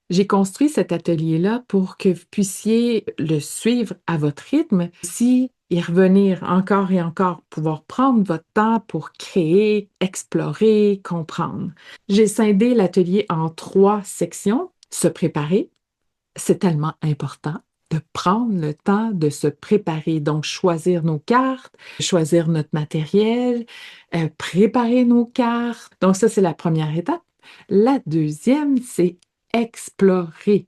J'ai construit cet atelier-là pour que vous puissiez le suivre à votre rythme, si y revenir encore et encore, pouvoir prendre votre temps pour créer, explorer, comprendre. J'ai scindé l'atelier en 3 sections. Se préparer, c'est tellement important de prendre le temps de se préparer. Donc, choisir nos cartes, choisir notre matériel, préparer nos cartes. Donc, ça, c'est la première étape. La deuxième, c'est explorer.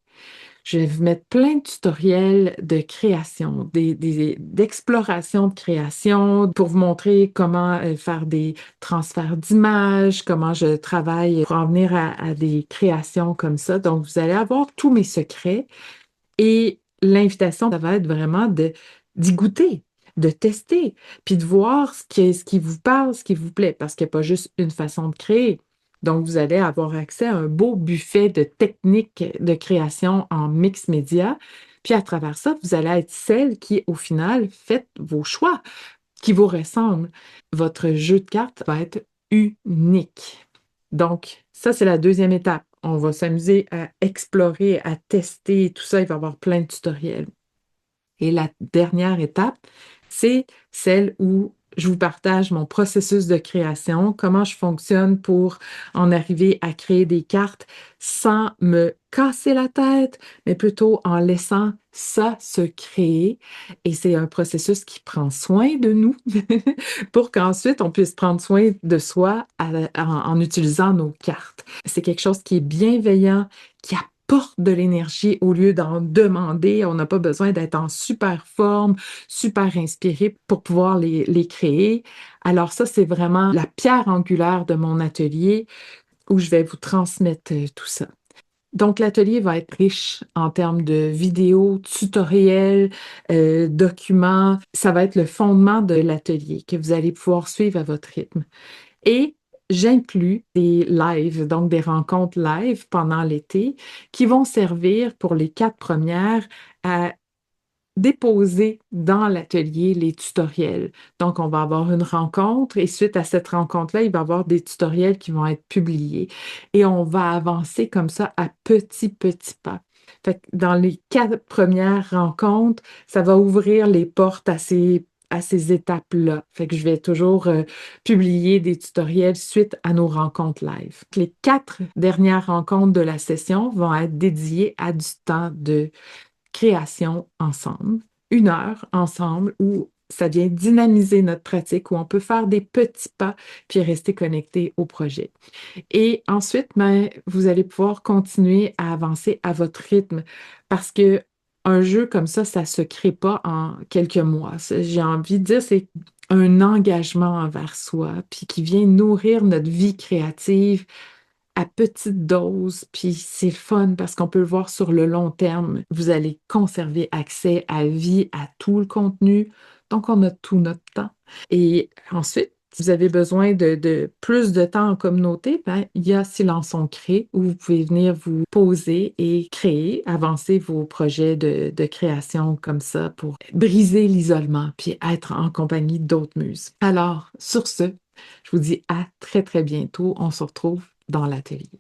Je vais vous mettre plein de tutoriels de création, d'exploration de création pour vous montrer comment faire des transferts d'images, comment je travaille pour en venir à des créations comme ça. Donc, vous allez avoir tous mes secrets et l'invitation, ça va être vraiment d'y goûter, de tester, puis de voir ce qui vous parle, ce qui vous plaît, parce qu'il n'y a pas juste une façon de créer. Donc, vous allez avoir accès à un beau buffet de techniques de création en mix média. Puis à travers ça, vous allez être celle qui, au final, fait vos choix qui vous ressemblent. Votre jeu de cartes va être unique. Donc, ça, c'est la deuxième étape. On va s'amuser à explorer, à tester, tout ça. Il va y avoir plein de tutoriels. Et la dernière étape, c'est celle où je vous partage mon processus de création, comment je fonctionne pour en arriver à créer des cartes sans me casser la tête, mais plutôt en laissant ça se créer. Et c'est un processus qui prend soin de nous pour qu'ensuite on puisse prendre soin de soi en utilisant nos cartes. C'est quelque chose qui est bienveillant, qui apporte de l'énergie au lieu d'en demander. On n'a pas besoin d'être en super forme, super inspiré pour pouvoir les créer. Alors ça, c'est vraiment la pierre angulaire de mon atelier où je vais vous transmettre tout ça. Donc, l'atelier va être riche en termes de vidéos, tutoriels, documents. Ça va être le fondement de l'atelier que vous allez pouvoir suivre à votre rythme. Et j'inclus des lives, donc des rencontres live pendant l'été qui vont servir pour les 4 premières à déposer dans l'atelier les tutoriels. Donc, on va avoir une rencontre et suite à cette rencontre-là, il va y avoir des tutoriels qui vont être publiés et on va avancer comme ça à petits pas. Fait que dans les 4 premières rencontres, ça va ouvrir les portes à ces étapes-là. Fait que je vais toujours publier des tutoriels suite à nos rencontres live. Les 4 dernières rencontres de la session vont être dédiées à du temps de création ensemble, 1 heure ensemble où ça vient dynamiser notre pratique, où on peut faire des petits pas puis rester connecté au projet. Et ensuite, ben, vous allez pouvoir continuer à avancer à votre rythme parce que un jeu comme ça se crée pas en quelques mois. J'ai envie de dire, c'est un engagement envers soi, puis qui vient nourrir notre vie créative à petite dose, puis c'est fun parce qu'on peut le voir sur le long terme. Vous allez conserver accès à vie, à tout le contenu, donc on a tout notre temps. Et ensuite, si vous avez besoin de plus de temps en communauté, ben, il y a Silence on crée où vous pouvez venir vous poser et créer, avancer vos projets de création comme ça pour briser l'isolement puis être en compagnie d'autres muses. Alors, sur ce, je vous dis à très, très bientôt. On se retrouve dans l'atelier.